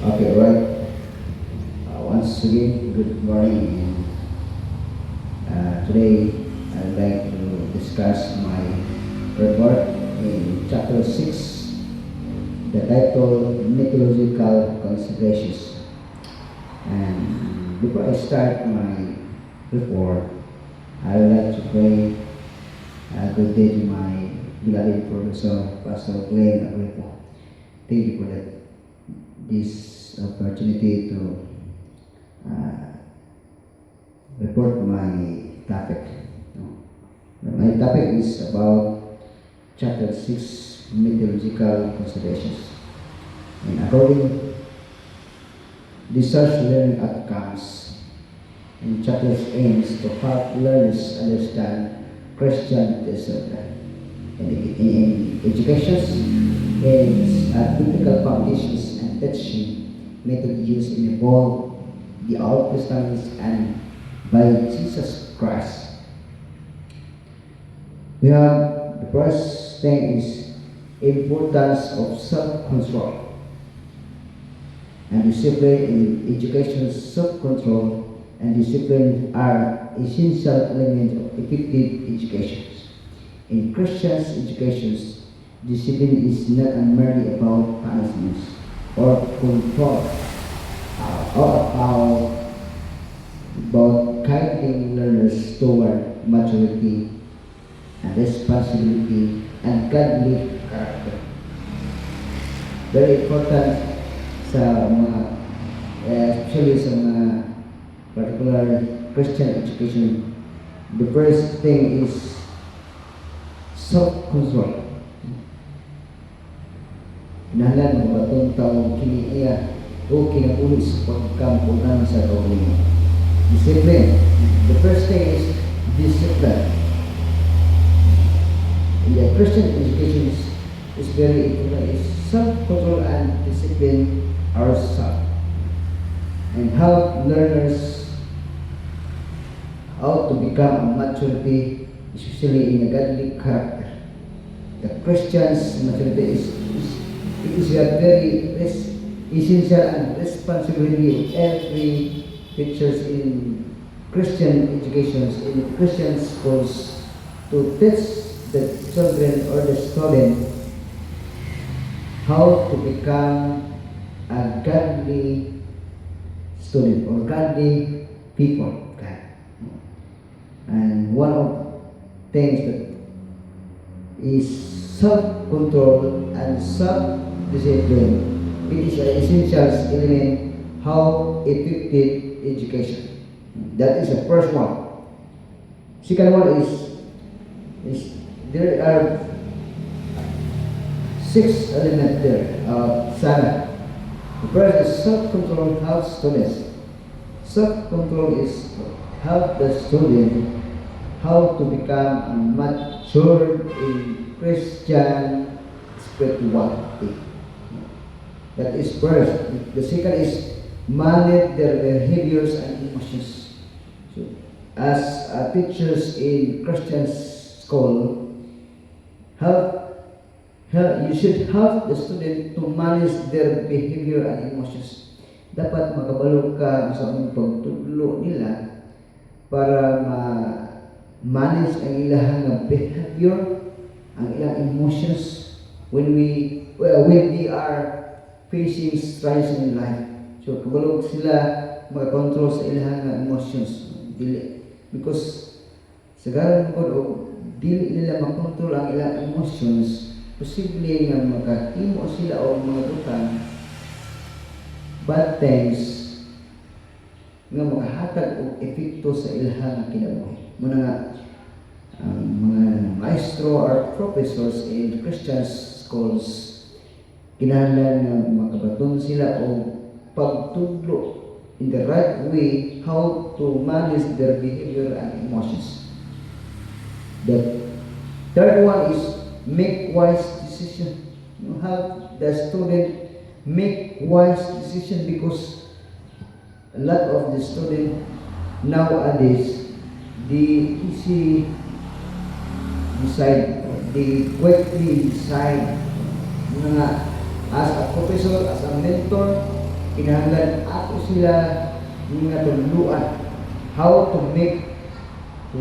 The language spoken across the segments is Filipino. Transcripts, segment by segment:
Okay, right. Once again, good morning. Today, I'd like to discuss my report in chapter 6, the title Mythological Considerations. And before I start my report, I would like to pray a good day to my beloved Professor Pastor Glenn Agripo. Thank you for this opportunity to uh, report my topic. No. My topic is about chapter 6, Mythological Considerations. And according research learning outcomes, in chapters aims to help learners understand Christian discipline. In education, aims at biblical foundations and teaching method used in both the Old Testament and by Jesus Christ. We have the first thing is importance of self-control and discipline in education. Self-control and discipline are essential elements of effective education. In Christian education, discipline is not merely about punishments or control, or about guiding learners toward maturity and responsibility and godly character. Very important sa mga, especially sa mga particular Christian education. The first thing is self-control. Kinahanglan mo batong taong kiniiya o kinapulit sa pagkampunan sa kaugalingon. Discipline. The first thing is discipline. In the Christian education is very important. Is self-control and discipline ourselves and help learners how to become a maturity, especially in a godly character. The Christian's maturity is a very essential and responsibility of every teachers in Christian educations, in Christian schools, to teach the children or the student how to become a godly student or godly people. And one of things that is self-control and self-discipline. It is an essential element how effective education. That is the first one. Second one is there are 6 elements there. Sana. The first is self-control helps students. Self-control is help the student how to become mature in Christian spirituality. That is first. The second is manage their behaviors and emotions. So, as teachers in Christian school, you should help the student to manage their behavior and emotions. Dapat makabalo ka sa pagtudlo nila para manage ang ilang behavior, ang ilang emotions when they are facing strife in life. So kabalo sila mag-control sa ilang emotions. Because sa garan ko dili nila makontrol ang ilang emotions, posible nga makahimo sila o mga butang bad things nga makahatag og epekto sa ilang kinabuhi. Muna nga mga maestro or professors in Christian schools kinahanglan nga makabaton sila o pagtudlo in the right way how to manage their behavior and emotions. The third one is make wise decision. You have the student make wise decision, because a lot of the student nowadays they easy decide, they quickly decide. As a professor, as a mentor, kinahanglan ato sila nga tuluan how to make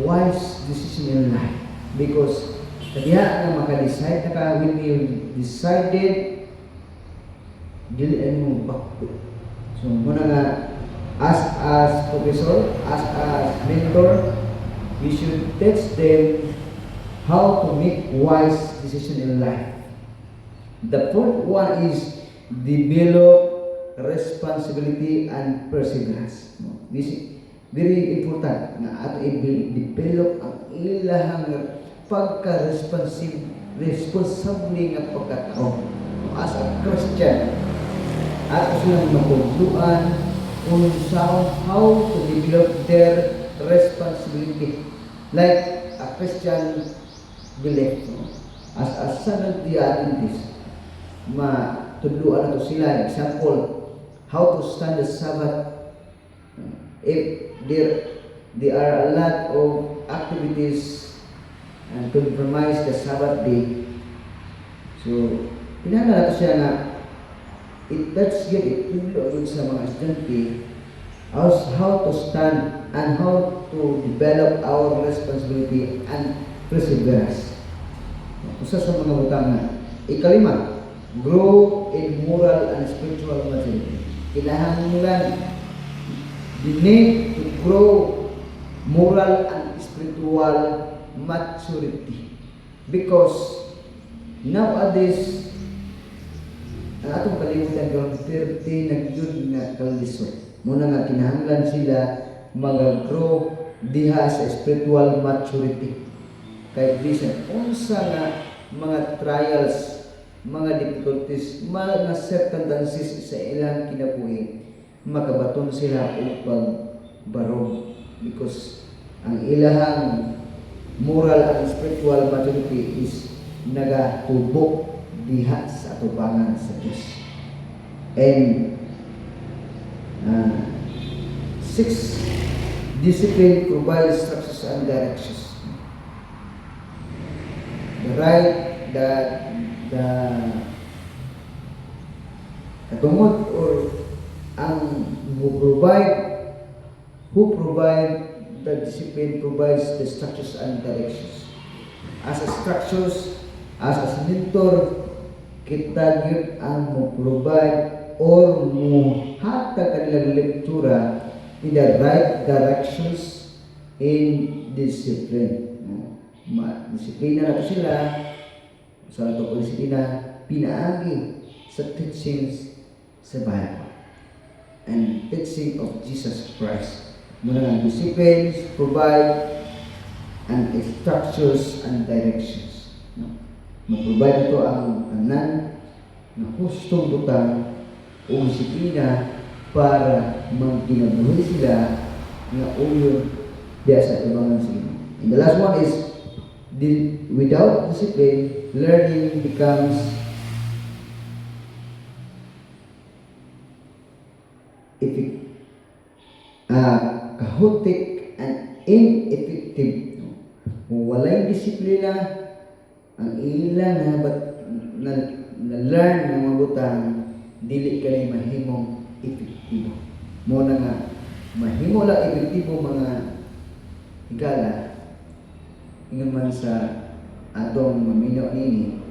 wise decision in life. Because kaya nga maka-decide na ka, when you decided, dilian mo bakto. So muna nga, as professor, as mentor, we should teach them how to make wise decision in life. The fourth one is develop responsibility and perseverance. This is very important na ato i-develop ang ilahang responsable nga pagkatao. As a Christian, ato silang matuluan kung how to develop their responsibility. Like a Christian belief. As a son of the Adventist, matuluan nato sila. Example, how to stand the Sabbath. If there are a lot of activities and compromise the Sabbath day, so kinahanglan nato siya na let's get it sa mga estudyante how to stand and how to develop our responsibility and perseverance. Usa sa mga butang ikalima, grow in moral and spiritual maturity. Kinahanglan the need to grow moral and spiritual maturity. Because nowadays, ang atong kalimutan karon perti nagyud nga kalisod. Muna nga kinahanglan sila mag-grow diha sa spiritual maturity. Kay bisan unsa nga mga trials, mga difficulties, mga circumstances sa ilang kinabuhi, makabaton sila og pagbarog. Because ang ilahang moral and spiritual maturity is nagatubok diha sa atubangan sa Diyos. And 6, discipline provides structures and directions. The katungod or ang who provide the discipline provides the structures and directions. As a structures, as a mentor, kita gyud ang mo provide or mo hatag kanilang lektura in the right directions in discipline. Disiplina nato sila sa ato disiplina pinaagi sa teachings sa Bible and teaching of Jesus Christ. Muna nga disciplines provide and structures and directions. Mag-provide ito ang tanan na hustong butang o disiplina para magkinabuhi sila na uyon diya sa tubangan sila. And the last one is without discipline, learning becomes kahotik and ineffective. Walay disiplina, ang ilang na learn ng mga butang, dili ka na mahimong epektibo. Muna nga, mahimo lang epektibo mga higala, ingon man sa atong maminaw nini,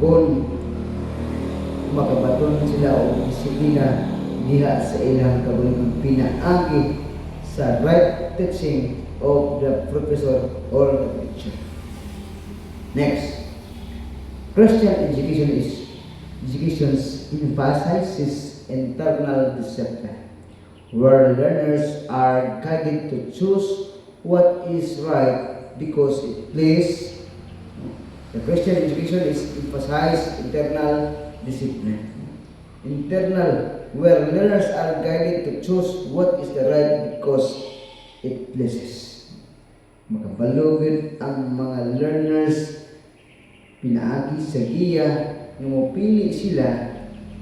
kung makabaton sila o disiplina diha sa ilang kabulikan pinaagi sa right teaching of the professor or the teacher. Next, Christian education emphasizes internal discipline, where learners are guided to choose what is right because it plays. The Christian education is emphasized internal discipline. Internal, where learners are guided to choose what is the right because it pleases. Makabalugid ang mga learners pinaagi sa giya nga mopili sila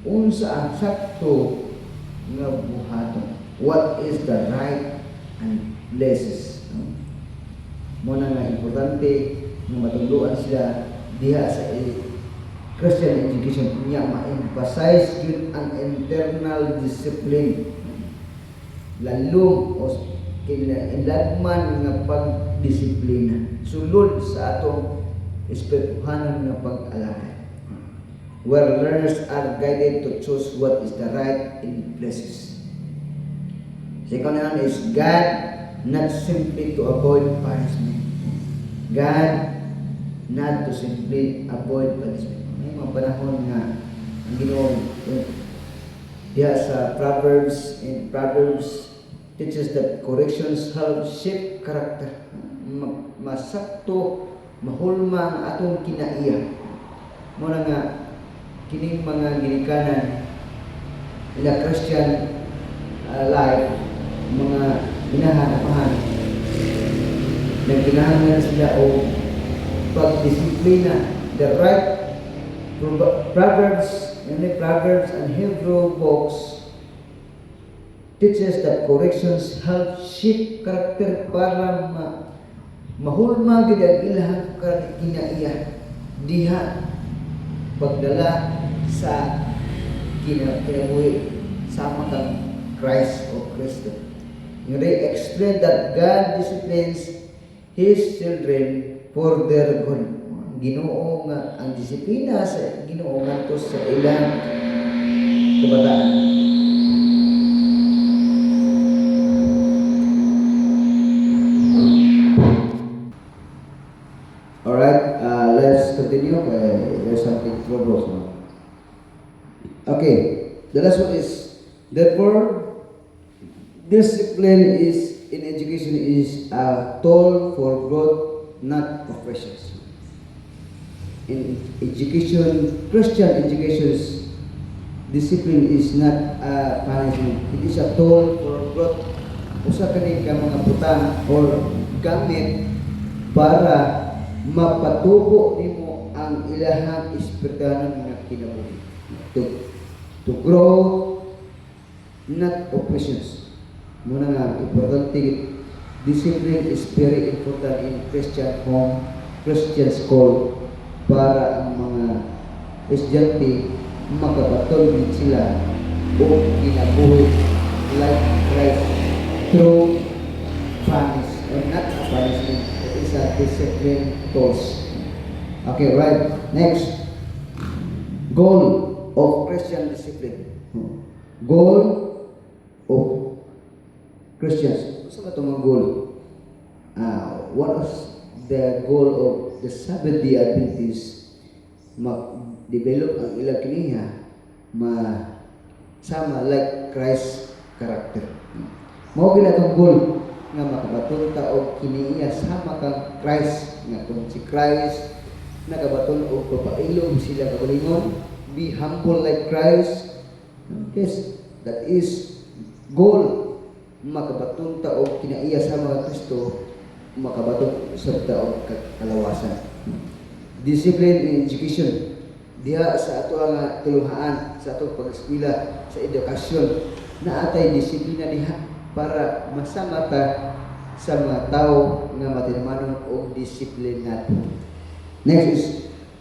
unsa ang sakto nga buhaton. What is the right and places. Muna nga importante nga matuluan sila diha sa Christian education niya ma-emphasize yun ang internal discipline, lalong o kinailanman nga pagdisiplina sulod sa atong espirituhanan nga pag-alakay, where learners are guided to choose what is the right in places. Second one is God, not simply to avoid punishment. God, not to simply avoid punishment. May mga panahon nga ang Ginoo diha sa Proverbs, in Proverbs teaches that corrections help shape character. Masakto, mahulma ang atong kinaiya. Muna nga kining mga ginikanan ila Christian life, mga hinahanapahan, nagkinahanglan sila o pagdisiplina. The right Proverbs and Hebrew books teaches that corrections help shape character para mahulma gid ang ilahang kinaiya diha pagdala sa kinabuhi sama kang Christ o Kristo. They explain that God disciplines His children for their good. Ginoo nga ang disiplina sa Ginoo ngadto sa ilang kabataan. Alright, let's continue. There's something troubles now. Okay, the last one is, therefore, discipline is in education is a tool for growth, not professions. In education, Christian education's discipline is not a punishment. It is a tool for growth. Usa kani ka mga butang or gamit para mapatubo nimo ang ilahang espirituhanan nga kinabuhi. To grow, not oppressions. Muna nga, importante, discipline is very important in Christian home, Christian school, para ang mga estudyante makabaton din sila o kinabuhi like Christ through punish or not a punishment. It is a discipline tools. Okay, right. Next, goal of Christian discipline. Goal of Christians. Sa itong mga goal? One of the goal of the Seventh-day Adventists mag-develop ang ilang kiniya sama like Christ character. Mao gid atong goal nga makabaton ta og kiniya sama kang Christ, nga kung si Christ nagabaton og papailom sila kabalingon, be humble like Christ. Yes, that is goal. Makabaton ta og kinaiya sama kang Kristo, makabaton sa taong kalawasan. Discipline in education, diha sa ato nga tuluhaan, sa ato pag-eskwela, sa edukasyon, na atay disiplina diha para masama ta sa mga tao nga matinamanon og discipline nato. Next is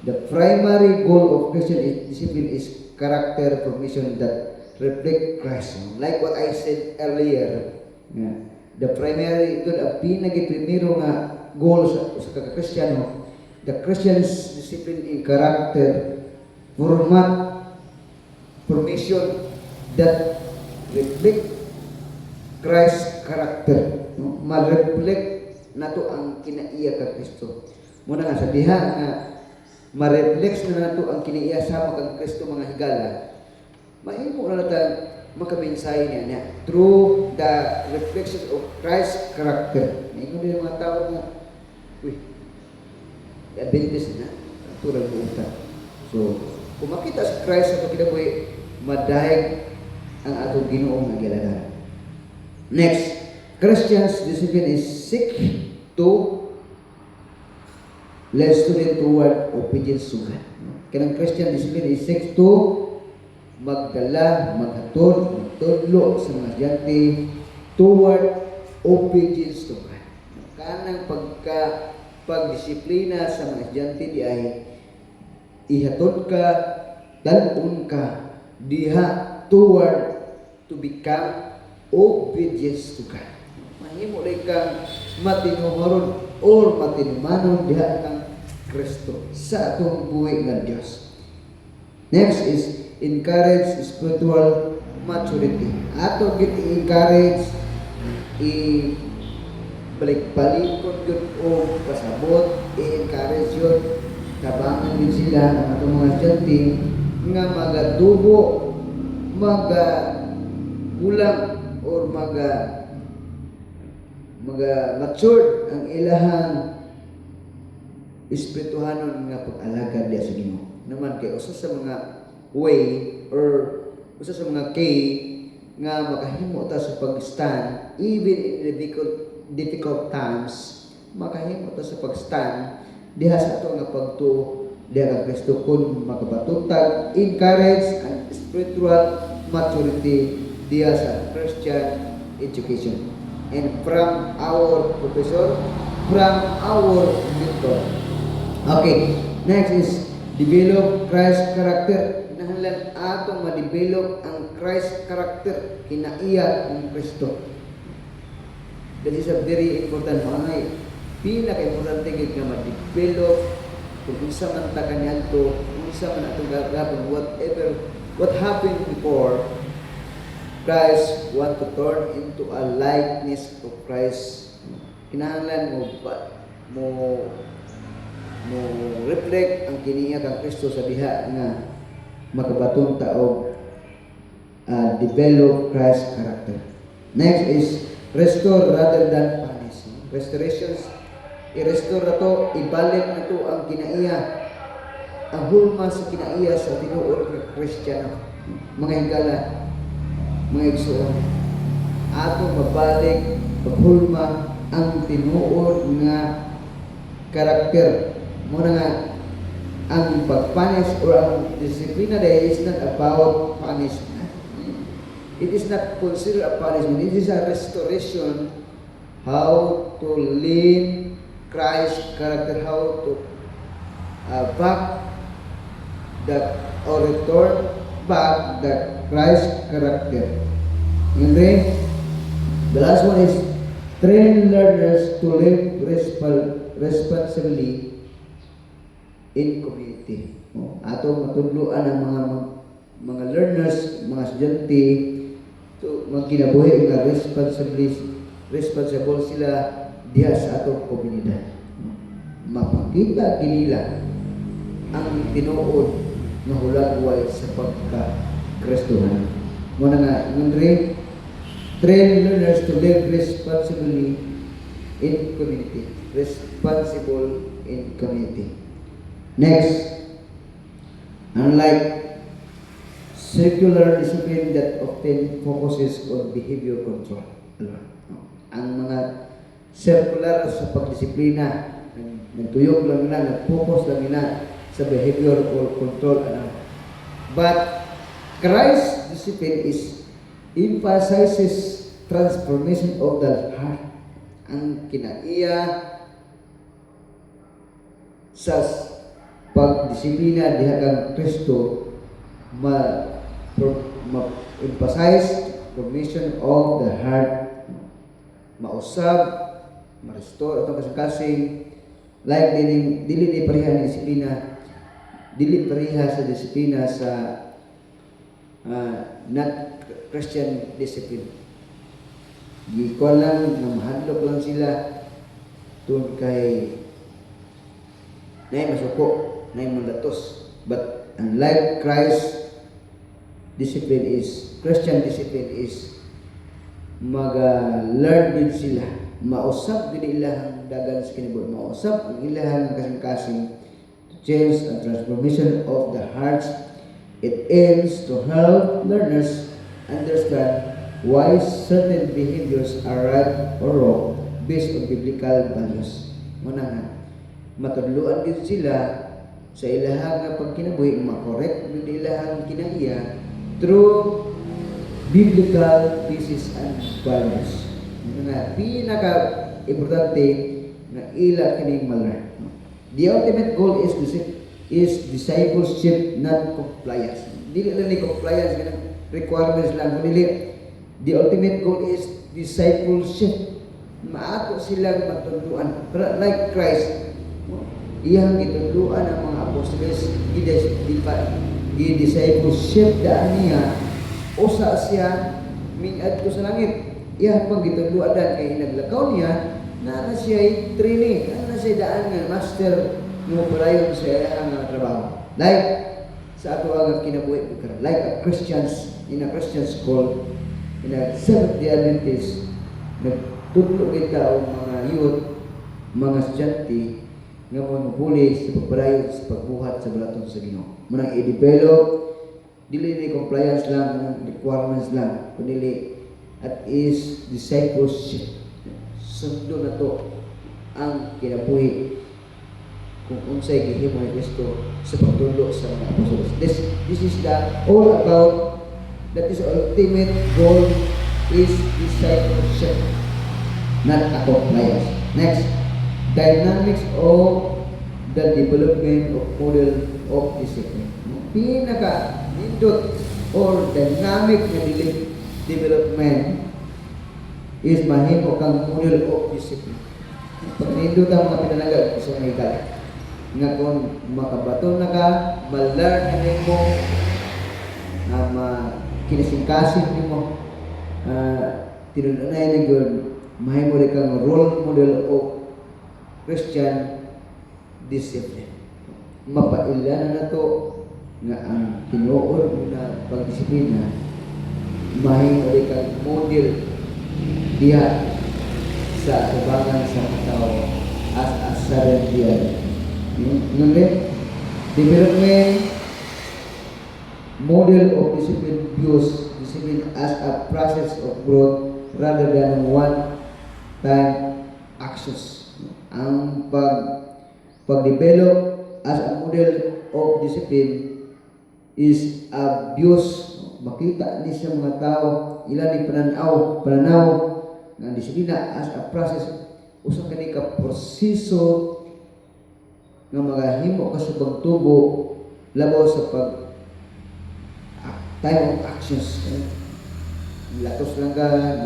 the primary goal of Christian discipline is character formation that reflect Christ. Like what I said earlier, the primary, ito ang pinagi-primero nga goal sa Kristiyano, the Christian's discipline in character, formation that reflect Christ's character. Ma-reflect nato ang kinaiya ka Kristo. Muna nga sa diha nga ma-reflect na nato ang kinaiya sama kang Kristo mga higala. Mahimo na natin makabensahe niya through the reflection of Christ's character. May kung din mga tao na, Adventist na, turang buta. So, kung makita sa Christ sa pagkinabuhi, madahig ang atong Ginoong nagilala. Next, Christians' discipline is seek to lead student toward obedience to God. Kanang Christian discipline is seek to magdala, maghatod, magtudlo sa mga estudyante toward obedience to God. Kanang pagdisiplina sa mga estudyante di ay ihatod ka, dalon ka diha toward to become obedience to God. Mahimo rin kang matinuharon or matinumanon diha kang Kristo sa atong buhay nga Dios. Next is encourage spiritual maturity. Ato gid i-encourage balik-balikon yun o pasabot, i-encourage yun, tabangan din sila ang atong mga estudyante nga magadugo, magagulang, or mature ang ilahang espirituhanon nga pag-alagad diya sa Ginoo. Naman kay usa sa mga way or usa sa mga key nga makahimo ta sa pag-stand even in the difficult times, makahimo ta sa pag-stand diha sa ato nga pagtuo diha kang Kristo kun makapatutag encourage and spiritual maturity diha sa Christian education and from our professor, from our mentor. Okay, next is develop Christ character. Kinahanglan atong ma-develop ang Christ character, kinaiya ng Kristo. That is a very important mga pinaka-importante gid nga ma-develop kung unsa man ta kanyanto, kung unsa man atong gagawon, what happened before. Christ want to turn into a likeness of Christ. Kinahanglan mo reflect ang kiniya kang Kristo sa diha nga makabatong tao develop Christ character. Next is restore rather than punish. Restorations, i-restore na to, ibalik na to ang kinaiya, ang hulma sa kinaiya sa tinuod ng Kristiyano. Mga higala, mga igsoon, ato mabalik, paghulma ang tinuod nga karakter. Muna nga, ang pag-punish or ang disiplina dahil is not about punishment. It is not considered a punishment. It is a restoration. How to live Christ's character, how to back that or return back the Christ character. And then, the last one is train learners to live responsibly in community. Ato matudloan ang mga learners, mga estudyante to magkinabuhi nga responsible sila diha sa atong komunidad. Mapakita kinila ang tinuod nga hulagway sa pagka-Kristohan. Muna nga, train learners to live responsibly in community. Responsible in community. Next, unlike secular discipline that often focuses on behavior control. Ang mga circular sa pagdisiplina, nagtuyok lang nila, nag-focus lang nila sa behavior or control. But Christ's discipline emphasizes transformation of the heart. Ang kinaiya sa pagdisiplina diha kang Kristo emphasize formation of the heart, mausab, ma-restore atong kasing-kasing, like dili pareha ni disiplina, dili pareha sa disiplina sa not Christian discipline. Gikuan lang na mahadlok lang sila tungod kay nay masuko, nay mandatos. But unlike Christ discipline is, Christian discipline is learn din sila, mausap din ilahang dagan sa kinabuhi, mausap ang ilahang kasing-kasing to change and transformation of the hearts. It aims to help learners understand why certain behaviors are right or wrong based on biblical values. Muna nga, matudluan din sila sa ilahang nga pagkinabuhi, makorek din ilahang kinaiya through biblical thesis and values. Nga pinaka-importante na ila kining maler. The ultimate goal is is discipleship, not compliance. Dili lang ni compliance kanang requirements lang, kundi the ultimate goal is discipleship. Maato silang matuluan. Like Christ, iyang gituluan ang mga apostoles, gi-discipleship daan niya, usa siya mingad ko sa langit. Iyang pang gituluan daan kay naglakaw niya, na siya training, na siya daan nga master ng operayon sa iyang trabaho. Like sa ato ang kinabuhi, like a Christians in a Christian school, in a Seventh-day Adventist, nagtudlo kita o mga youth, mga estudyante nga mo mapuli sa pagpadayon sa pagbuhat sa balaton sa Ginoo. Munang i-develop, dili ni compliance lang, requirements lang, kundi at is discipleship. Sundo na to ang kinabuhi kung unsay gihimo ni Kristo sa pagtulo sa mga apostoles. This is the all about, that is ultimate goal is discipleship, not a compliance. Next, dynamics of the development of model of discipline. Pinaka-nindot or dynamic na development is mahimo kang model of discipline. Pag nindot ang mga pinalagay sa mga higala, nga kung makabaton na ka, mal-learn na nimo, kinasingkasin nimo, tinunay na yun, mahimo rin kang role model of Christian discipline. Mapailan na to nga ang tinuod na pagdisiplina, mahimo rin kang model diya sa tubangan sa mga tao as a servant. Development model of discipline views discipline as a process of growth rather than one-time actions. Ang pag-develop as a model of discipline is a views, makita ni sa mga tao ilan ni pananaw ng disiplina as a process, usang kani ka proseso nga magahimo ka sa pagtubo labaw sa time of actions. Latos lang ka,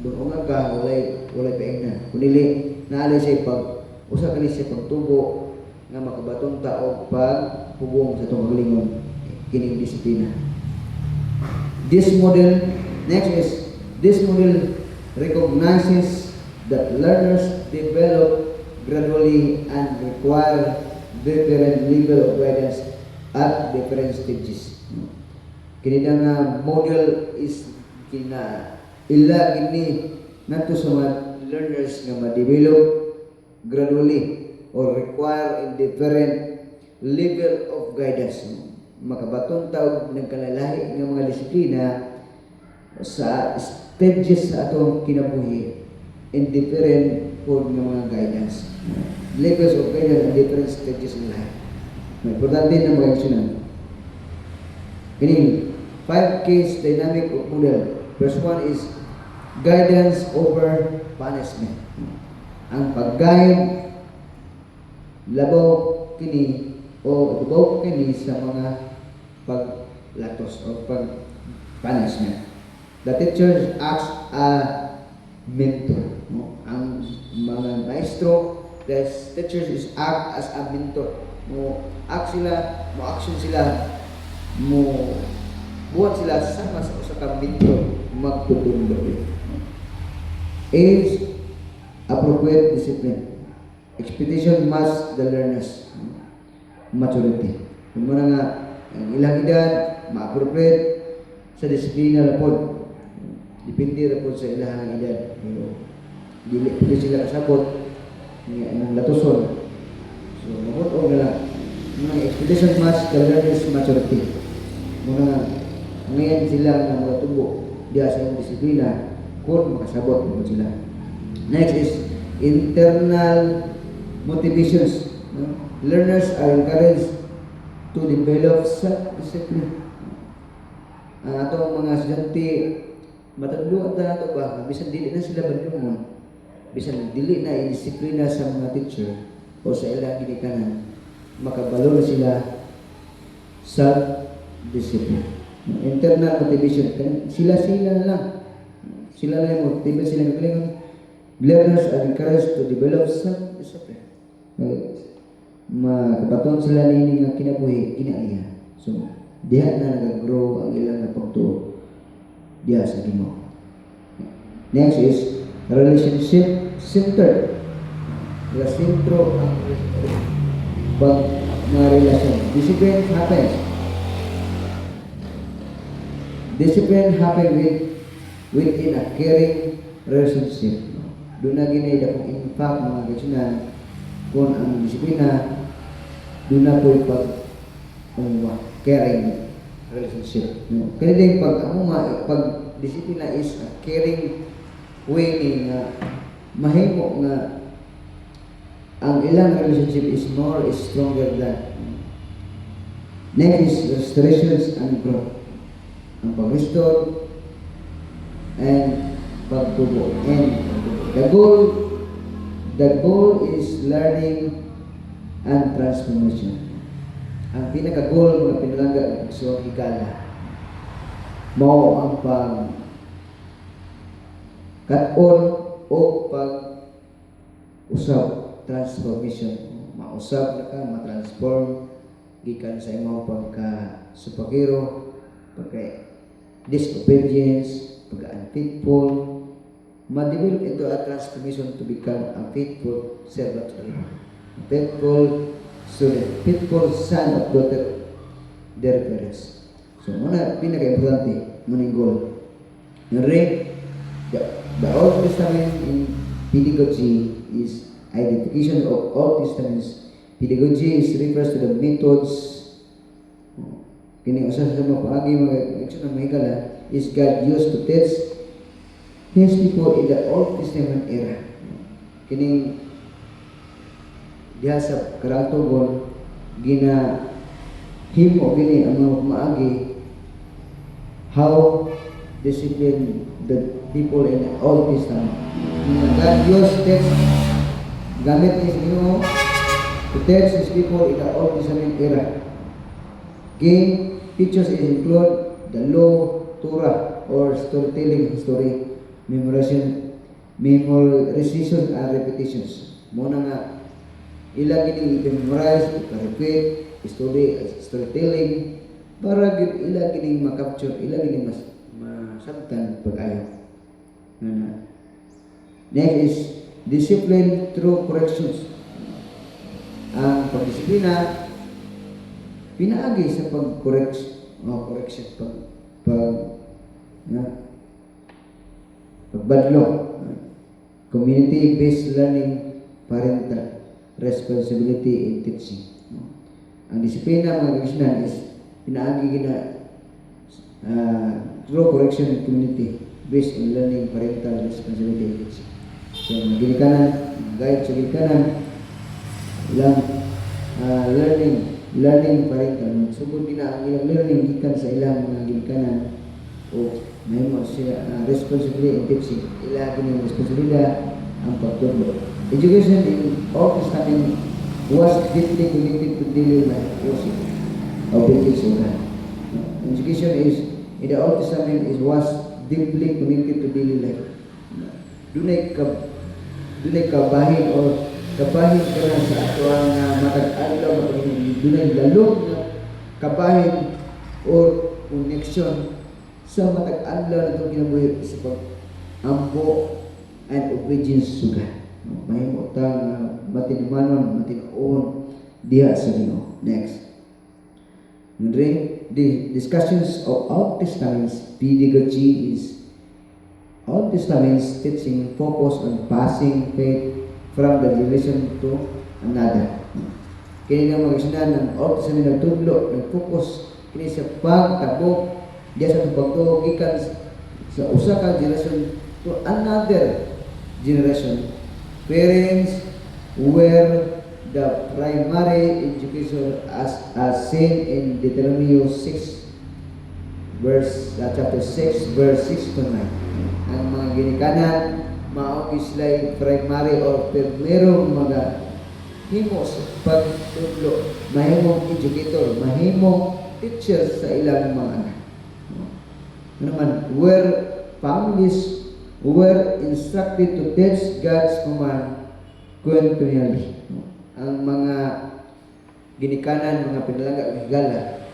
dunungan ka, walay paing na. Kunili, naalay siya usa kani siya pagtubo nga makabatong tao pag pugong sa itong magalingon kining disiplina. This model recognizes that learners develop gradually and require different level of guidance at different stages. Kini nga model is ila ini nato sa mga learners nga ma-develop gradually or require in different level of guidance. Makabatong tawag ng kalalahi ng mga disiplina sa stages sa atong kinabuhi in different form ng mga guidance. Levels of guidance and different stages in life. May importante na mga aksyonan. Kini 5 case dynamic of model. First one is guidance over punishment. Ang pag-guide labaw kini o labaw kini sa mga paglatos o pag-punishment. The teacher acts a mentor. Ang mga maestro, the teachers is act as a mentor. Action sila, buhat sila sama sa usa ka mentor magtutulong. Age appropriate discipline. Expectation match the learners maturity. Kung muna nga ang ilang edad ma-appropriate sa disiplina na po. Depende na po sa ilang edad. Dili po sila kasabot ng latuson. So, mabot na lang. Mga expectation match the learners maturity. Muna ngayon sila na mga tubo diya sa yung disiplina kung makasabot po sila. Next is internal motivations. Learners are encouraged to develop self-discipline. Atong mga estudyante matadluan ta nato ba bisan dili na sila balungon, bisan dili na i-disiplina sa mga teacher o sa ilang ginikanan, makabalo na sila sa discipline. Internal motivation, sila na lang. Sila lang yung motivate sila ng kalingon. Learners are encouraged to develop self-discipline. Makapaton sila nini nga kinabuhi, kinaiya. So, diha na nag-grow ang ilang na pagtuo diha sa Ginoo. Next is relationship centered. La sentro ang pag mga relasyon. Discipline happens. Discipline happen within a caring relationship. Doon na ginay akong impact mga kaisanan kung ang disiplina doon na po caring relationship. Kaya din pag disiplina is a caring way nga mahimo nga ang ilang relationship is more stronger than. Next is restorations and growth. Ang pag-restore and pagtubo. And the goal is learning and transformation. Ang pinaka-goal mga pinalangga sa higala mao ang kat-on o pag-usap, transformation. Mausap na ka, matransform gikan sa imong pagka-supakiro, pagka-disobedience, pagka-unfaithful, ma-develop into a transformation to become a faithful servant of God. A faithful student, faithful son of daughter, their parents. So, muna, pinaka-importante, muning goal. The Old Testament in pedagogy is identification of Old Testaments. Pedagogy refers to the methods. Kini usa sa mga paagi mga leksyon ng mahigala is God used to teach His people in the Old Testament era. Kini diha sa karatugon himo gini ang mga maagi how discipline the people in the Old Testament. God used text gamit ni Ginoo to teach His people in the Old Testament era. Game features include the law, Torah, or storytelling history, memorization, and repetitions. Muna nga ila gini i-memorize, i-repeat, storytelling para ila gini ma-capture, ila gini masabtan pag-ayo. Next is discipline through corrections. Ang pagdisiplina pinaagi sa correction pagbadlo. Community-based learning, parental responsibility in teaching. Ang disiplina mga kaibigan is pinaagi gina through correction in community based on learning, parental responsibility in teaching. So, gilikanan, guide sa gilikanan ilang learning parental. Sugod din ang ilang learning gikan sa ilang mga gilikanan o may mo siya responsibility in teaching. Ilang gini responsibilidad ang pagtudlo. Education in Old Testament was deeply connected to daily life worship, obedience to God. Education is in the Old Testament was deeply connected to daily life. Dunay kabahin o kabahin ka na sa ato ang matag-adlaw dunay lalong na kabahin or connection sa matag-adlaw na itong kinabuhi sa pag-ampo and obedience to God. Mahimo tang matinimanon, matinoon diha sa Ginoo. Next. The discussions of Old Testament's pedagogy is Old Testament's teaching focus on passing faith from the generation to another. Kini nga mga kaibigan ng Old Testament nagtudlo, nag-focus kini sa pagtabok diya sa pagtuo gikan sa usa ka generation to another generation. Parents were the primary education as seen in Deuteronomy 6 chapter 6 verse 6 to 9. Ang mga ginikanan mao sila primary or primero mga himo sa pagtudlo, mahimong educator, mahimong teacher sa ilang mga anak. Ano naman, where families were instructed to teach God's command continually. Ang mga ginikanan, mga pinalaga, higala,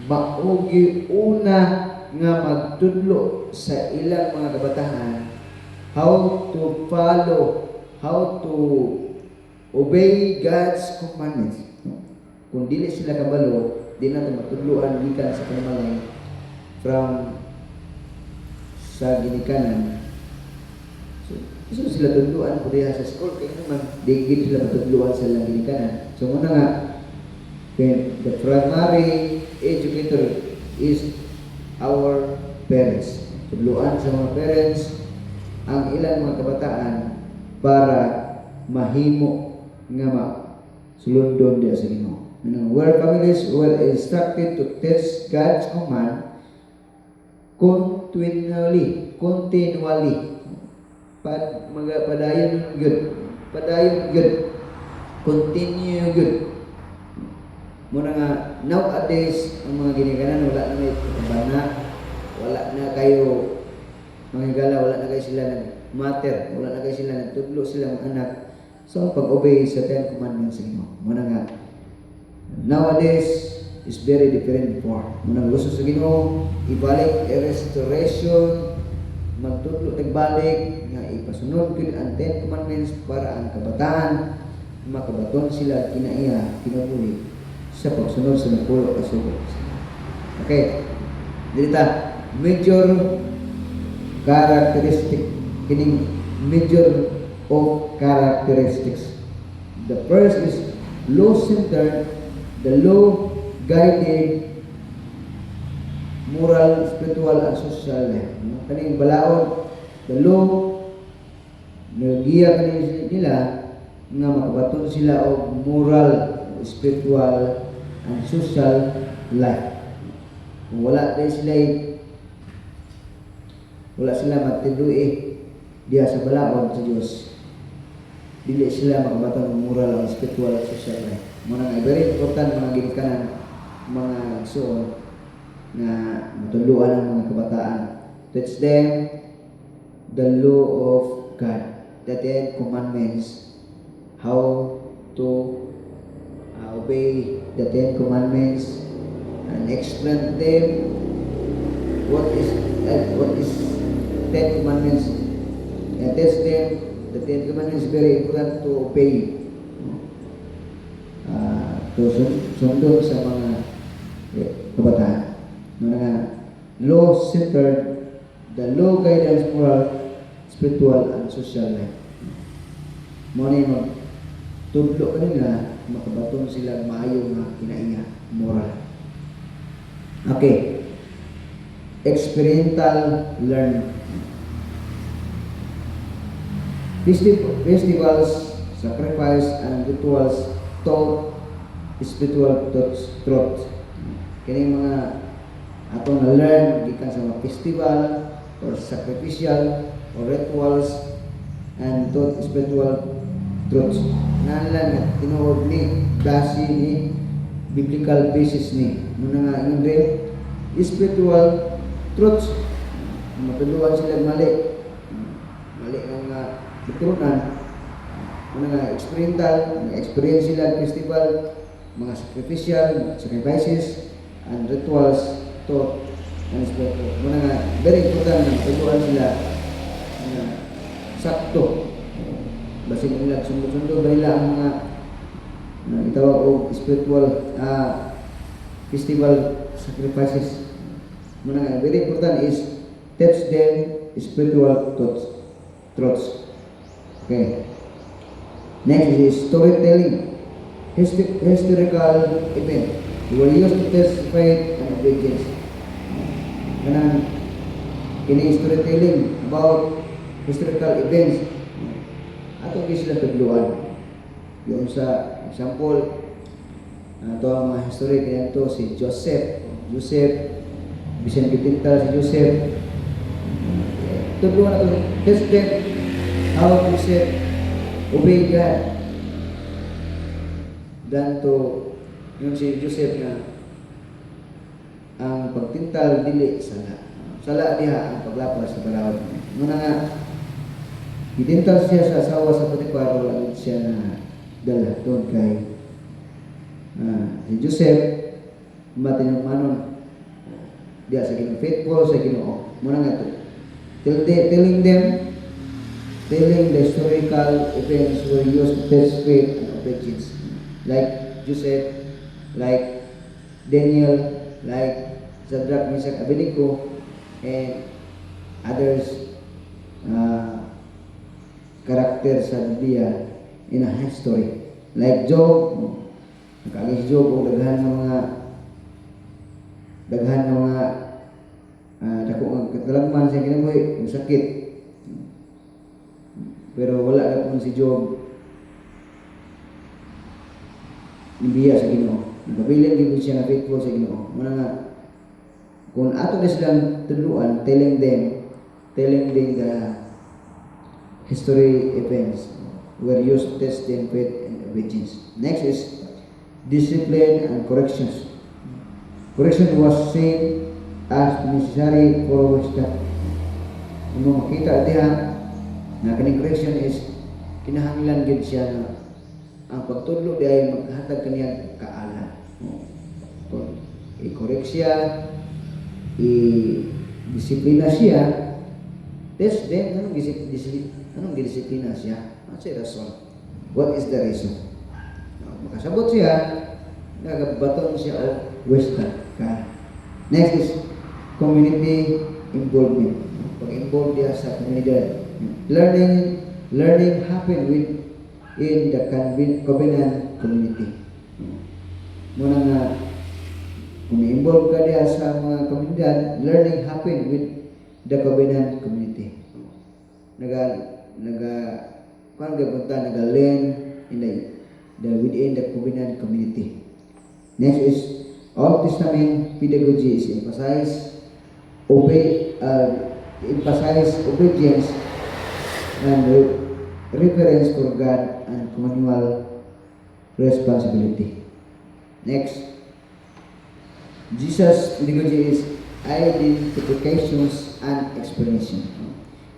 maugi una nga magtudlo sa ilang mga kabataan how to follow, how to obey God's commandments. Kung dili sila kabalo, di na ito matudluan gikan sa panamalay from sa ginikanan. So, gusto sila tudluan po diha sa school, kaya naman di sila matudluan sa ilang ginikanan. So muna nga, the primary educator is our parents. Tudluan sa mga parents ang ilang mga kabataan para mahimo nga sulundon diya sa Ginoo. Where families were instructed to teach God's command continually. Padayon good. Continue good. Muna nga, nowadays, ang mga ginikanan, wala na may kabana, wala na kayo, mga higala, wala na kayo sila nag-matter, wala na kayo sila nagtudlo sila mga anak. So, pag-obey sa 10 commandments sa inyo. Muna nga, nowadays, is very different before. Muna gusto sa Ginoo, ibalik, restoration, magtudlo, nagbalik, nga ipasunod ko ang 10 commandments para ang kabataan, makabaton sila, kinaiya, kinabuhi, sa pagsunod sa napulo kasugod. Okay. Dito, major characteristic, kining major of characteristics. The first is law-centered, the law-guided, moral, spiritual, and social life. Kaning balaod, the law, nagiya kaning nila nga makabaton sila og moral, spiritual, and social life. Kung wala sila matindui diya sa balaod sa Diyos, dili sila makabaton ng moral and spiritual and social life. Muna nga very important mga ginikanan, mga igsoon na matuluan ang mga kabataan. Teach them the law of God, the 10 commandments, how to obey the 10 commandments, and explain them what is 10 commandments, and teach them the 10 commandments is very important to obey, to sundon sa mga kabataan. Mga law-centered, the law guidance moral, spiritual, and social life. Muna yung tudlo kanila, makabaton sila maayo nga kinaiya, moral. Okay. Experiential learning. Festivals, sacrifice, and rituals taught spiritual truth. Kini mga atong na-learn gikan sa mga festival or sacrificial or rituals and taught spiritual truths. Nalan nga tinuod ni base ni biblical basis ni. Muna nga ingon rin spiritual truths. Matuluan sila mali nga bitunan. Muna nga experience sila festival, mga sacrifices and rituals taught and spiritual. Muna nga very important na matuluan sila na sakto. Basin nila sundo-sundo ba nila ang mga itawag o spiritual festival sacrifices. Muna nga, very important is teach them spiritual truths. Okay. Next is storytelling. Historical event. They were used to test faith and obedience. Kanang kini storytelling about historical events. Ato sila tudluan. Yung sa example, ito ang mga history kaya ito si Joseph, bisan kitinta si Joseph. Tudluan na ito. Test them how Joseph obey God. than to yung si Joseph nga ang pagtintal dili sala. Sala diha ang paglapas sa balawod. Muna nga gitintal siya sa asawa sa Potifar wala siya na dala doon kay si Joseph matinumanon diya sa Ginoo, faithful sa Ginoo. Muna nga telling the historical events were used to test faith and obedience. Like Joseph, like Daniel, like Shadrach, Meshach, Abednego, and others characters sa Biblia in a history. Like Job, nakagis Job o daghan ng mga dako ang katalagman sa kinabuhi, yung sakit. Pero wala na po si Job nibiya sa Ginoo. Nagpabilin din siya na faithful sa Ginoo. Muna nga, kung ato na silang tuluan, telling them the history events were used to test them faith and obedience. Next is discipline and corrections. Correction was seen as necessary for wisdom. Kung makita diha na kaning correction is kinahanglan gid siya na ang pagtudlo di ay maghatag kaniya kaala. I-correct siya, i-disiplina siya, test them, anong disiplina siya? What's the reason? What is the reason? Makasabot siya, nagabaton siya o wisdom ka. Next is community involvement. Pag-involve diya sa komunidad. Learning happen in the covenant community. Muna nga, kung involve ka diya sa mga komunidad, learning happen with the covenant community. Nag-learn within the covenant community. Next is Old Testament pedagogy is emphasize obedience and reverence for God and communal responsibility. Next, Jesus' pedagogy is identifications and explanation.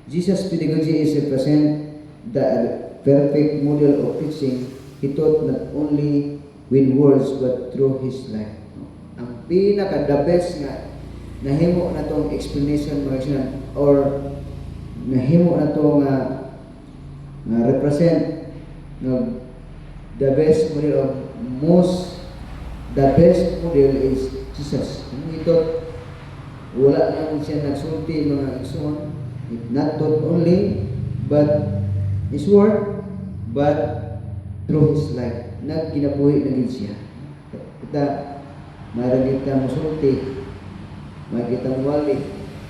Jesus' pedagogy is represent the perfect model of teaching. He taught not only with words but through his life. Ang pinaka-the best nga nahimo na tong explanation or nahimo na tong represent the best model the best model is Jesus. Ito wala na siya nagsulti mga igsoon, not taught only but his word but through his life. Nagkinabuhi na gid siya. Kita mayroon kita musulti, may kitang wali,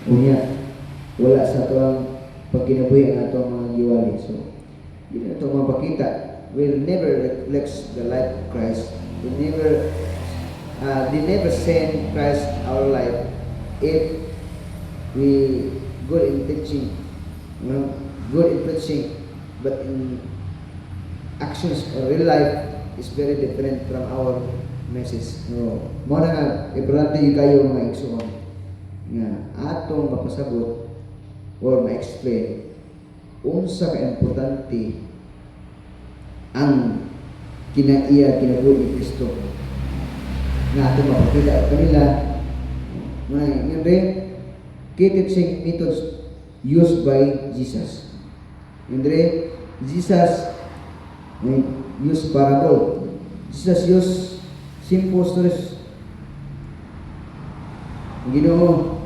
unya wala sa tuwang pagkinabuhi ang atong mga giwali. So, yun ito mapakita will never reflect the life of Christ. They never send Christ our life if we good in teaching, good in preaching, but in actions or real life is very different from our message. No, mo na nga importante kayo mga igsoon nga atong mapasabot or ma-explain unsa ka importante ang kinabuhi ni Kristo nga atong mapakita kanila. Muna nga key teaching methods used by Jesus. Andre Jesus use parable. Jesus use simple stories. Ginoo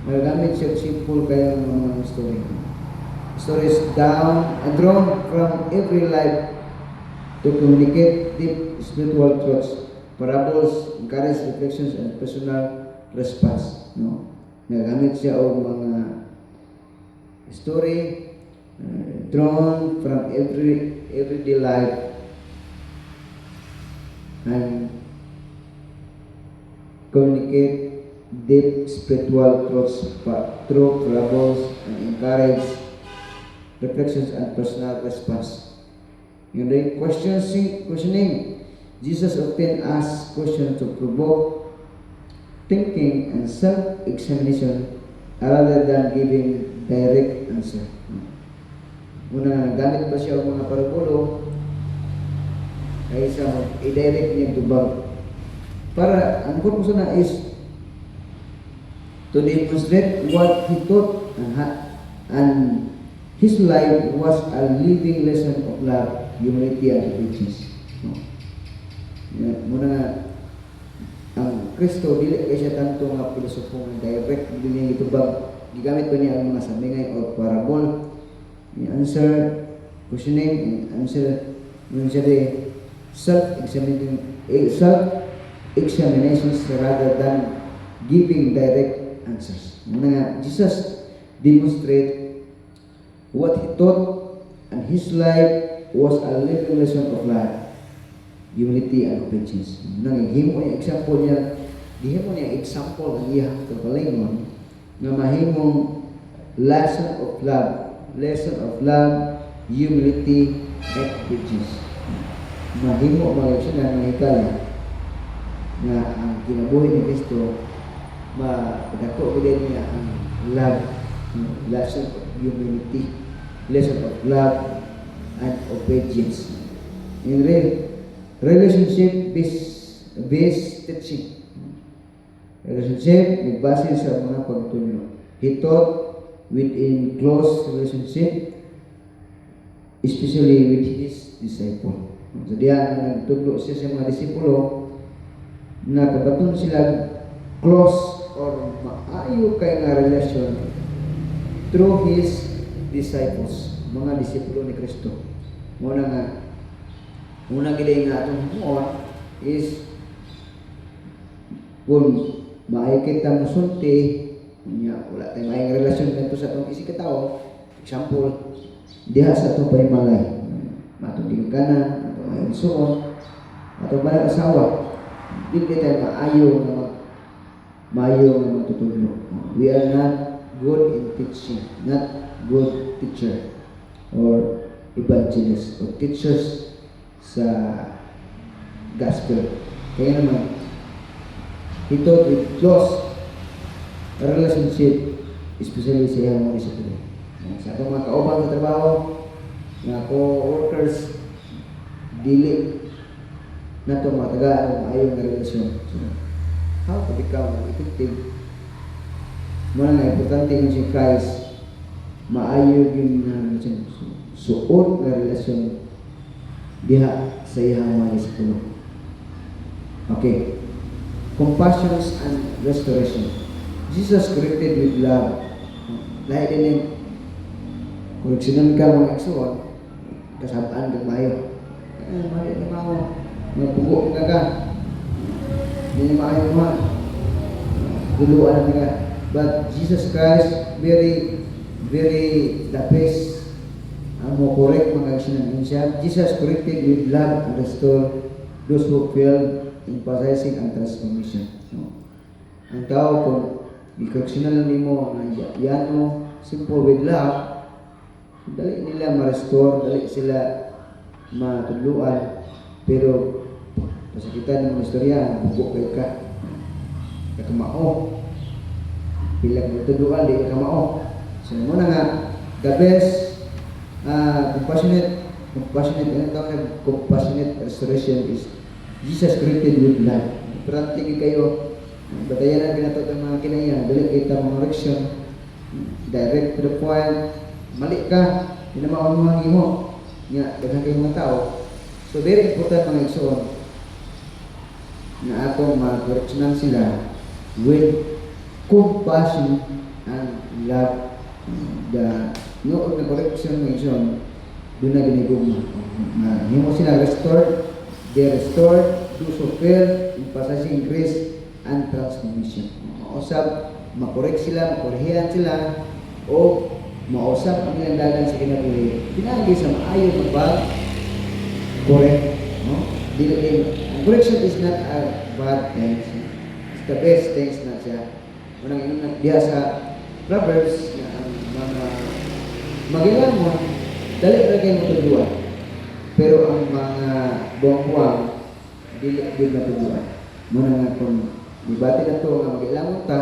magamit siya simple kayo ng mga story. Stories drawn from every life to communicate deep spiritual truths. Parables encourage reflections and personal response. No, nagamit siya og mga story drawn from everyday life and communicate deep spiritual truths through parables and encourage reflections and personal response. Yung questioning Jesus often asks questions to provoke thinking and self-examination rather than giving direct answer. Muna gamit pa siya ang mga parabulo kaysa i-direct niya tubag. Para ang purpose na is to demonstrate what he taught and his life was a living lesson of love, humility, and obedience. Muna nga, ang Kristo, dili kay siya tanto nga filosofo nga direct, dili niya itubag, gigamit pa niya ang mga sabingay o parable, answer, questioning, and answer, yung siya self-examinations rather than giving direct answers. Muna nga, Jesus demonstrate what he taught and his life was a living lesson of life, humility, and obedience. Nanghimo niya example niya, gihimo niya example ang iyang kagalingon nga mahimong lesson of love, humility, and obedience. Mahimo mga siya nga mahikala nga ang kinabuhi ni Kristo madako gid niya ang love, lesson of humility, lesson of love, and obedience. In relationship based teaching. Relationship nagbase sa mga pagtulong. He taught within close relationship, especially with his disciple. So diyan nagtudlo siya sa mga disipulo na kabaton sila close or maayo kay nga relasyon through his disciples, mga disipulo ni Kristo. Muna gid nga atong himuon is kung maayo kita musulti nya wala tay maayong relasyon ngadto sa atong isig katawo, example diha sa atong panimalay, matong ginikanan, atong maayong suon, atong balang asawa, dili tayo maayo nga magtutudlo. We are not good in teaching, not good teacher or evangelists or teachers sa gospel. Kaya naman, he taught with close relationship, especially sa iyang mga disipulo. Sa atong mga kauban sa trabaho, nga co-workers, dili na ito matagaan ang maayong na relasyon. So, how to become effective? Muna nga, importante yung si Christ, maayo yung relasyon. Suot na relasyon diha sa iyang mga disipulo. Okay. Compassion and restoration. Jesus corrected with love. Lahat din yung koreksyonan ka mga igsoon, kasabaan kang mayo. Mali na mayo. Magbugo ka. Hindi na maayo naman. Duluan na ka. But Jesus Christ, very the best ang mo correct mga igsoon siya. Jesus corrected with love and restore those who failed in possessing and transformation. Ang tao kung i-correctional nimo ang yano, simple with love, dali nila ma-restore, dali sila matudluan, pero pasakitan ng istorya, bugo kayo ka, kakamao, bilang matudluan, di kakamao. So muna nga, the best compassionate restoration is Jesus corrected with love. Practically kayo, batayan ang ginatot ng mga kinaya, dali kita mga correction, direct to the point, mali ka, hindi na maunumang mo, nga, daghang kayong mga tao. So very important mga igsoon, na atong ma-correctionan sila with compassion and love. The noon na correction mga igsoon, doon na ginigugma. Himo sila restored, they restored, those who failed in possessing grace and transformation. Mausap, makorek sila, makorhihan sila, o mausap ang ilang dagan sa kinabuhi. Pinagi sa maayo mag-correct. No? Correction is not a bad thing. It's the best things na siya. Unang inunang diya sa Proverbs na ang mga magilang mo, dali na kayo matuluan. Pero ang mga buwang-buwang, dili matuduan. Muna nga kung ibati na to nga mag-ilamon ta,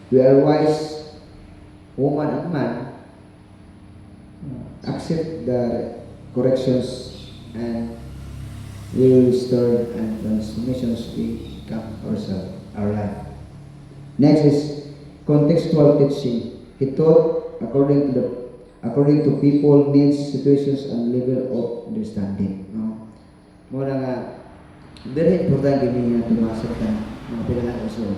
we are wise, woman and man, accept the corrections and we will restore and transformations will come ourselves, our life. Next is contextual teaching. He taught according to people, needs, situations, and level of understanding. No? Muna nga, very important kami nga tumasok ng mga pinanagason.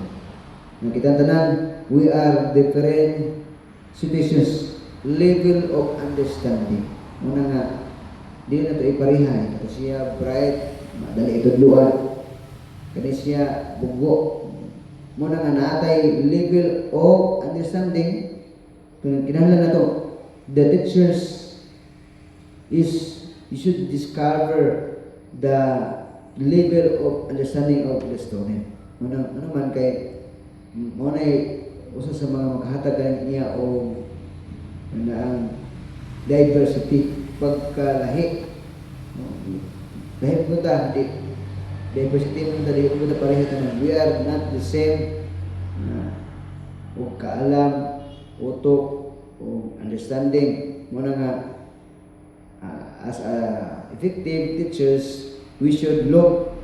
Nakita tanan, we are different situations, level of understanding. Muna nga, di na ito iparihay. Kasi siya bright, madali itudluan. Kasi siya bugo. Muna nga natay level of understanding. Kinahanglan na to. The teachers is, you should discover the level of understanding of the student. Muna man kay, muna usa sa mga makahatagan niya o ang diversity pagkalahi. Lahi po ta, diversity mo ta, di po ta pareho tanan. We are not the same o kaalam, utok, o understanding. Muna nga, as a effective teachers, we should look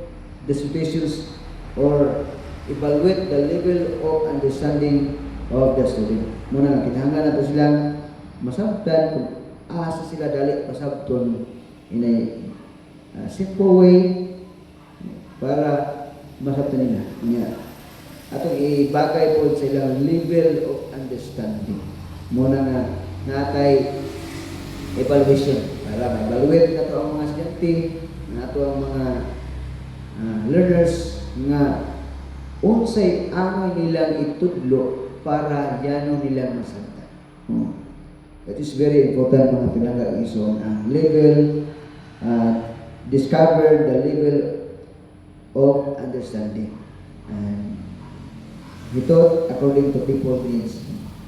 the situations or evaluate the level of understanding of the student. Muna nga, kinahanglan nato silang masabtan kung asa sila dali pasabton in a simple way para masabtan nila. Atong ibagay po sa ilang level of understanding. Muna nga natay evaluation para ma-evaluate nato ang mga estudyante, nato ang mga learners nga unsay ano nilang itudlo para yano nilang masabtan. That is very important mga pinag-ison ang level, discover the level of understanding. And he taught according to people's needs.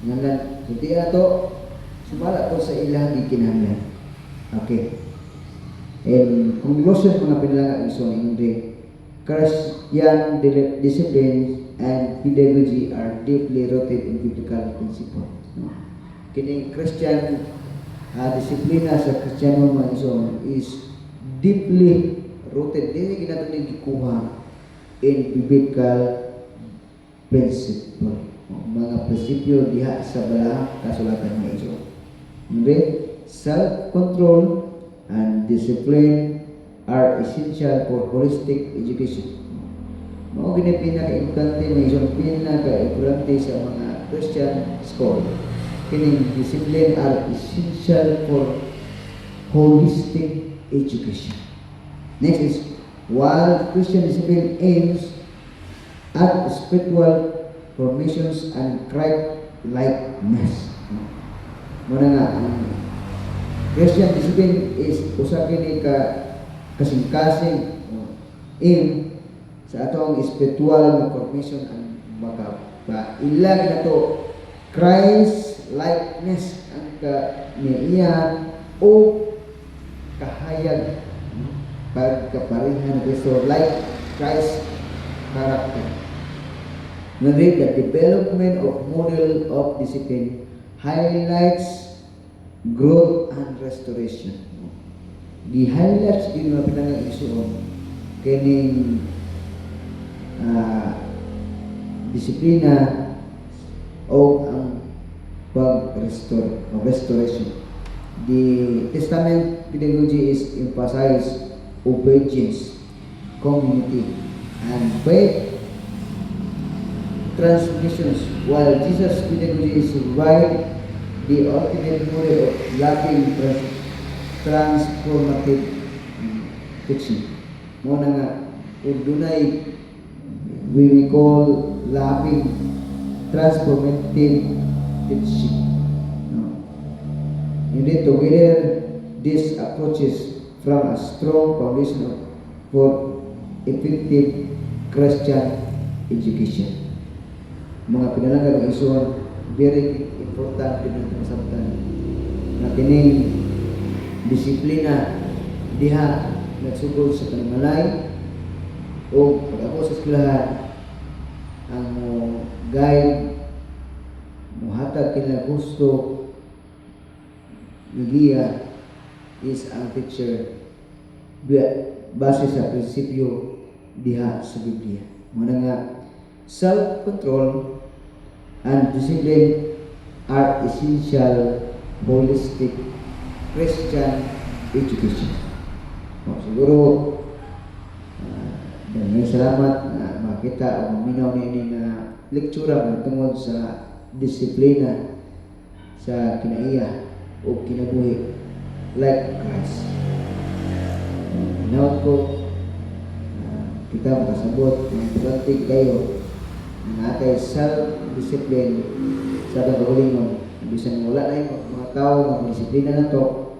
Ngayon, hindi na to, sumala to sa ilang ikinahanglan. Okay. And conclusion mga pinag-ison, hindi, Christian disciplines and pedagogy are deeply rooted in biblical principles. Kining Christian disiplina sa Kristiyano mga ison is deeply rooted. Dili ginato ni gikuha in biblical principle. Mga prinsipyo diha sa balahang kasulatan mga ison. Hindi, self-control and discipline are essential for holistic education. Mao gini pinaka-importante mga ison, pinaka-importante sa mga Christian school. Kining discipline are essential for holistic education. Next is, while Christian discipline aims at spiritual formations and Christ-likeness. Muna nga, Christian discipline is usa kini kasing-kasing aim sa atong spiritual na formation and ilag na to Christ likeness ang niya o kahayag pagkaparihan ng Kristo like Christ character. Ngunit the development of model of discipline highlights growth and restoration. The highlights din mga pinangang-isuon kining disiplina o ang pag-restore or restoration. The Testament pedagogy is emphasize obedience, community, and faith transmissions, while Jesus' pedagogy is right the ultimate model of loving transformative teaching. Muna nga, dunay we call loving transformative teaching. You need to gather these approaches from a strong foundation for effective Christian education. Mga pinalanggang isuon, very important pinagkasabtan na kining disiplina diha nagsugod sa panimalay O pag ako sa eskwelahan, ang mo guide, mo hatag kila gusto, nagiya is ang teacher base sa prinsipyo diha sa Biblia. Muna nga, self-control and discipline are essential holistic Christian education. Siguro, may salamat na makita o maminaw niya na lektura tungkol sa disiplina sa kinaiya o kinabuhi like Christ. Now ko, kita makasabot ng importante kayo na natay self-discipline sa kagalingon. Bisan wala na yung mga tao ng disiplina na to,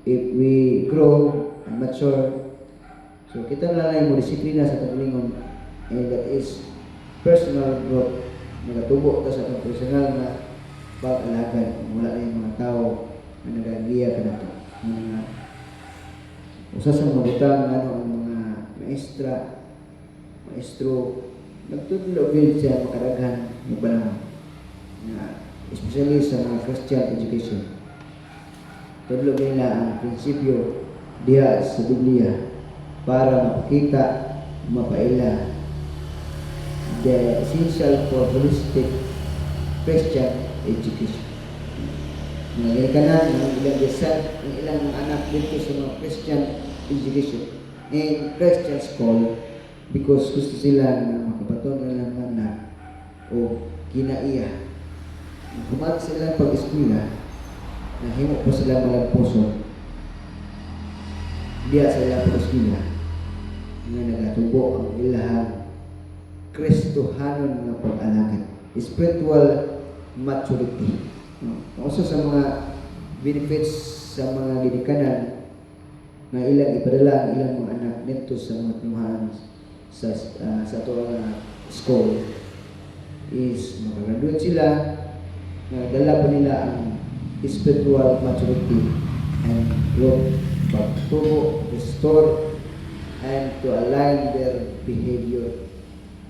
if we grow and mature, so kita na lang yung disiplina sa kagalingon, and that is personal growth. Nagatubo ta sa itong personal na pag-alagan. Wala na yung mga tao na nag-agiya ka na to. Usa sa mga butang ang mga maestro, nagtutulog din siya makaraghan ng panahon. Especially sa mga Christian education. Tudlog nila ang prinsipyo diha sa Biblia para mapakita, mapaila the essential for holistic Christian education. Mga kanan ng ilang descent, ng ilang anak dito sa mga Christian education and Christian school because gusto sila na makabaton na lang anak o kinaiya. Kumat sila pag-eskwela, nahimo po sila malamposo. Diya sila pag-eskwela nga nagatubo ang ilahang Kristohanon nga pag-alagan, spiritual maturity. Also sa mga benefits sa mga gidikanan nga ilang ipadala ang ilang mga anak nito sa mga tinuhan sa school is makagraduate sila na dala pa nila ang spiritual maturity and growth, pagtubo, restore, and to align their behavior.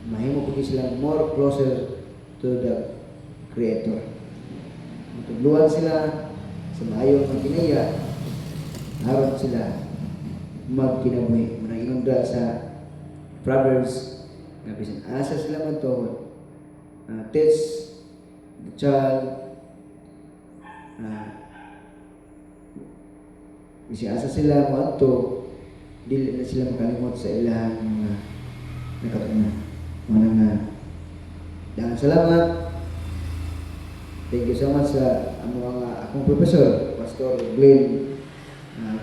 Mahimo po sila more closer to the Creator. Matuluan sila sa maayong magkinaya, harap sila magkinabuhi. Manang inunda sa Proverbs, na bisan asa sila magtuhod, teach the child, bisan asa sila magto, dili na sila makalimot sa ilahang mga nakatunan. Daghang salamat. Thank you so much sa akong professor, Pastor Glenn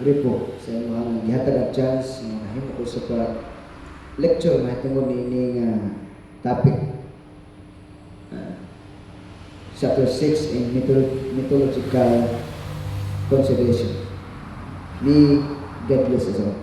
Gripo, sa mga gihatag ang chance na mahimo ko sa lecture mahitungod ni topic chapter 6 in mythological consideration. May God bless us all.